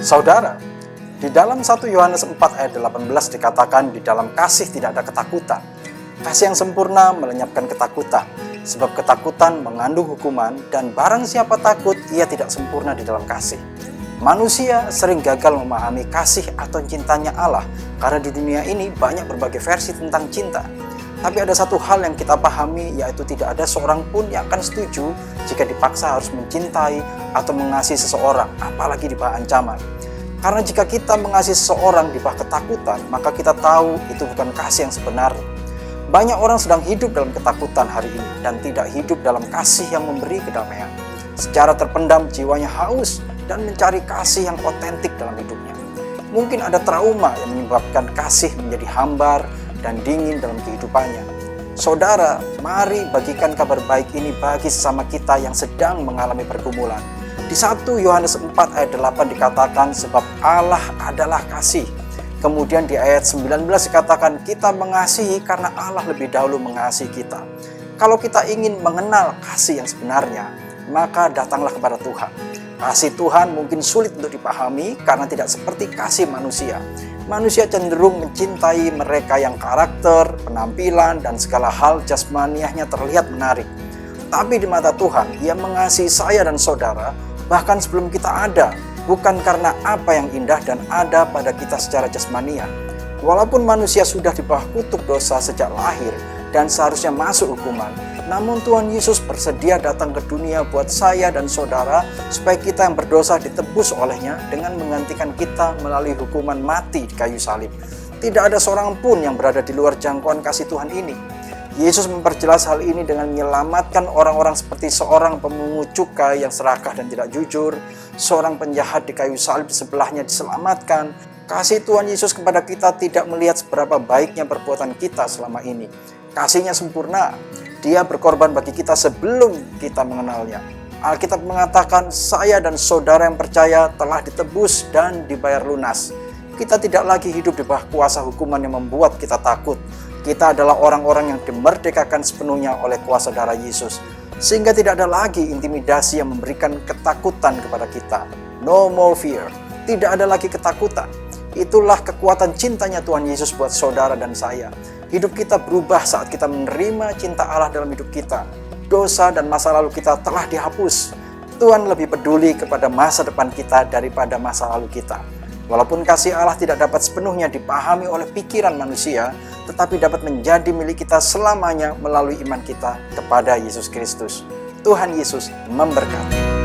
Saudara, di dalam 1 Yohanes 4 ayat 18 dikatakan di dalam kasih tidak ada ketakutan. Kasih yang sempurna melenyapkan ketakutan, sebab ketakutan mengandung hukuman dan barang siapa takut ia tidak sempurna di dalam kasih. Manusia sering gagal memahami kasih atau cintanya Allah karena di dunia ini banyak berbagai versi tentang cinta. Tapi ada satu hal yang kita pahami, yaitu tidak ada seorang pun yang akan setuju jika dipaksa harus mencintai atau mengasihi seseorang, apalagi di bawah ancaman. Karena jika kita mengasihi seseorang di bawah ketakutan, maka kita tahu itu bukan kasih yang sebenarnya. Banyak orang sedang hidup dalam ketakutan hari ini dan tidak hidup dalam kasih yang memberi kedamaian. Secara terpendam jiwanya haus dan mencari kasih yang otentik dalam hidupnya. Mungkin ada trauma yang menyebabkan kasih menjadi hambar dan dingin dalam kehidupannya. Saudara, mari bagikan kabar baik ini bagi sesama kita yang sedang mengalami pergumulan. Di 1 Yohanes 4 ayat 8 dikatakan sebab Allah adalah kasih. Kemudian di ayat 19 dikatakan kita mengasihi karena Allah lebih dahulu mengasihi kita. Kalau kita ingin mengenal kasih yang sebenarnya, maka datanglah kepada Tuhan. Kasih Tuhan mungkin sulit untuk dipahami karena tidak seperti kasih manusia. Manusia cenderung mencintai mereka yang karakter, penampilan, dan segala hal jasmaniahnya terlihat menarik. Tapi di mata Tuhan, Ia mengasihi saya dan saudara, bahkan sebelum kita ada, bukan karena apa yang indah dan ada pada kita secara jasmaniah. Walaupun manusia sudah di bawah kutuk dosa sejak lahir dan seharusnya masuk hukuman, namun Tuhan Yesus bersedia datang ke dunia buat saya dan saudara supaya kita yang berdosa ditebus olehnya dengan menggantikan kita melalui hukuman mati di kayu salib. Tidak ada seorang pun yang berada di luar jangkauan kasih Tuhan ini. Yesus memperjelas hal ini dengan menyelamatkan orang-orang seperti seorang pemungut cukai yang serakah dan tidak jujur, seorang penjahat di kayu salib di sebelahnya diselamatkan. Kasih Tuhan Yesus kepada kita tidak melihat seberapa baiknya perbuatan kita selama ini. Kasih-Nya sempurna. Dia berkorban bagi kita sebelum kita mengenalnya. Alkitab mengatakan, saya dan saudara yang percaya telah ditebus dan dibayar lunas. Kita tidak lagi hidup di bawah kuasa hukuman yang membuat kita takut. Kita adalah orang-orang yang dimerdekakan sepenuhnya oleh kuasa darah Yesus. Sehingga tidak ada lagi intimidasi yang memberikan ketakutan kepada kita. No more fear. Tidak ada lagi ketakutan. Itulah kekuatan cintanya Tuhan Yesus buat saudara dan saya. Hidup kita berubah saat kita menerima cinta Allah dalam hidup kita. Dosa dan masa lalu kita telah dihapus. Tuhan lebih peduli kepada masa depan kita daripada masa lalu kita. Walaupun kasih Allah tidak dapat sepenuhnya dipahami oleh pikiran manusia, tetapi dapat menjadi milik kita selamanya melalui iman kita kepada Yesus Kristus. Tuhan Yesus memberkati.